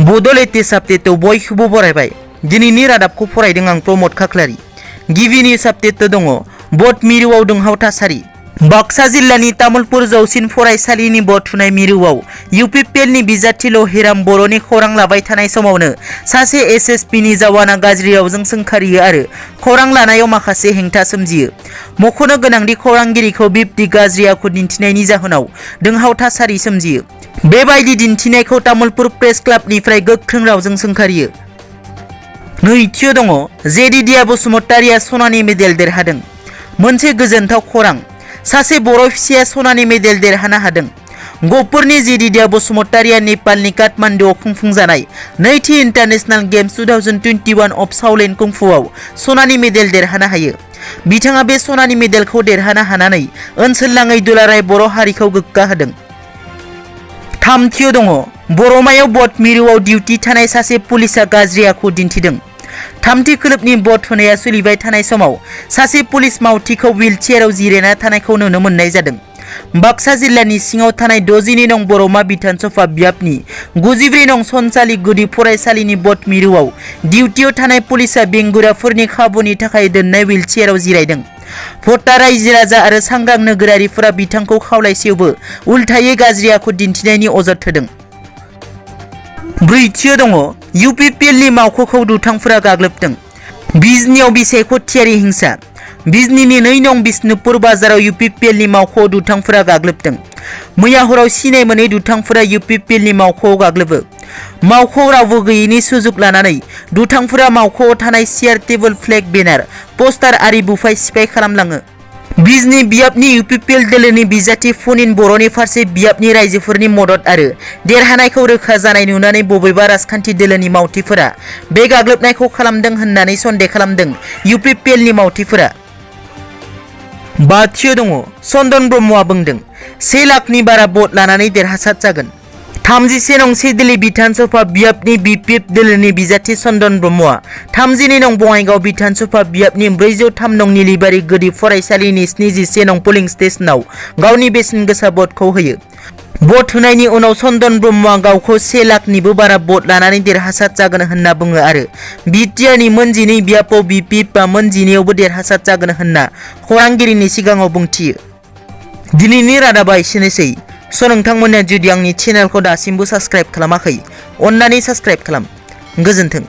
Bodo latest update बयखौबो बरायबाय। दिनैनि रादाबखौ फरायदों आं प्रमोद खाख्लारि। गिबिनि अपडेट दङ बट मिरुआव दुंहाव थासारि। बाक्सा जिल्लानि तामुलपुर जौसिन फरायसालिनि बट थुनाय मिरुआव इउपिपिएलनि बिजाथिल' हिराम बर'नि खौरां लाबाय थानाय समावनो सासे एसएसपिनि जवाना गाज्रि रावजों सोंखारियो आरो खौरां लानायाव माखासे हेंथा सोमजियो। मख'नो गोनांदि खौरांगिरिखौ बिब्दि गाज्रि आखु दिन्थिनायनि जाहोनाव दुंहाव थासारि सोमजियो। बेबायदि दिन्थिनायखौ तामुलपुर प्रेस क्लाबनिफ्राय गोख्रों रावजों सोंखारियो। नैथियाव दङ जेदिदिया बसुमतारिया सनानि मेडेल देरहादों। मोनसे गोजोनथाव खौरां, सासे बर' फिसाया सनानि मेडेल देरहानो हादों। गहपुरनि जेदिदिया बसुमतारिया नेपालनि काठमान्डुआव खुंफुंजानाय नैथि इन्टारनेशनेल गेम्स 2021 अफ शाओलिन कुंफुआव सनानि मेडेल देरहानो हायो। बिथाङा बे सनानि मेडेलखौ देरहानो हानानै ओनसोलनाङै दुलाराय बर' हारिखौ गोग्गा होदों। थामथियाव दङ बर'मायाव बट मिरुआव डिउटि थानाय सासे पुलिसआ गाज्रि आखु दिन्थिदों। थामथि खोलोबनि बट होनाया सोलिबाय थानाय समाव सासे पुलिस मावथिखौ व्हीलचेयाराव जिरायना थानायखौ नुनो मोननाय जादों। बाक्सा जिल्लानि सिङाव थानाय 62 नं बर'मा बिधानसभा बियाबनि 94 नं सनसालि गुदि फरायसालिनि बट मिरुआव डिउटियाव थानाय पुलिसआ बेंगुराफोरनि खाबुनि थाखाय दोननाय व्हीलचेयाराव जिरायदों। भटा रायजो राजा आरो सांग्रां नोगोरारिफोरा बिथांखौ खावलायसेयावबो उल्थायै गाज्रि आखु दिन्थिनायनि अजद होदों। ब्रैथियाव दङ इउपिपिएलनि मावख'खौ दुथांफोरा गाग्लोबदों। बिजनीआव बिसायख' थियारि हिंसा। बिजनीनि 2 नं बिष्णुपुर बाजाराव इउपिपिएलनि मावख'आव दुथांफोरा गाग्लोबदों। मैया हराव सिनाय मोनै दुथांफोरा इउपिपिएलनि मावख'आव गाग्लोबो। मावख'आव रावबो गैयैनि सुजुग लानानै दुथांफोरा मावख'आव थानाय सियार टेबोल फ्लेग बेनार पस्टार आरि बुफाय सिफाय खालामलाङो। बिजनी बियाबनि इउपिपिएल दोलोनि बिजाथि फुनिन बर'नि फारसे बियाबनि रायजोफोरनि मदद आरो देरहानायखौ रोखा जानाय नुनानै बबेबा राजखान्थि दोलोनि मावथिफोरा बे गाग्लोबनायखौ खालामदों होननानै सन्देह खालामदों इउपिपिएलनि मावथिफोरा। बाथियाव दङ चन्दन ब्रह्मआ बुंदों 1 लाखनि बारा भट लानानै देरहासार जागोन। 31 नं सेदिलि बिधानसभा बियाबनि बिपिएफ दोलोनि बिजाथि चन्दन ब्रह्मआ 32 नं बङाइगाव बिधानसभा बियाबनि 403 नं निलिबारि गुदि फरायसालिनि 71 नं पोलिं स्टेशनाव गावनि बेसेन गोसा भटखौ होयो। भट होनायनि उनाव चन्दन ब्रह्मआ गावखौ 1 लाखनिबो बारा भट लानानै देरहासार जागोन होनना बुङो आरो बिटिआरनि मोन 12 बियाबाव बिपिएफआ मोन 12आवबो देरहासार जागोन होनना खौरांगिरिनि सिगाङाव बुंथियो। दिनैनि रादाबा एसेनोसै। नोंथांमोना जुदि आंनि चेनेलखौ दासिमबो साबस्क्राइब खालामाखै, अन्नानै साबस्क्राइब खालाम। गोजोन्थों।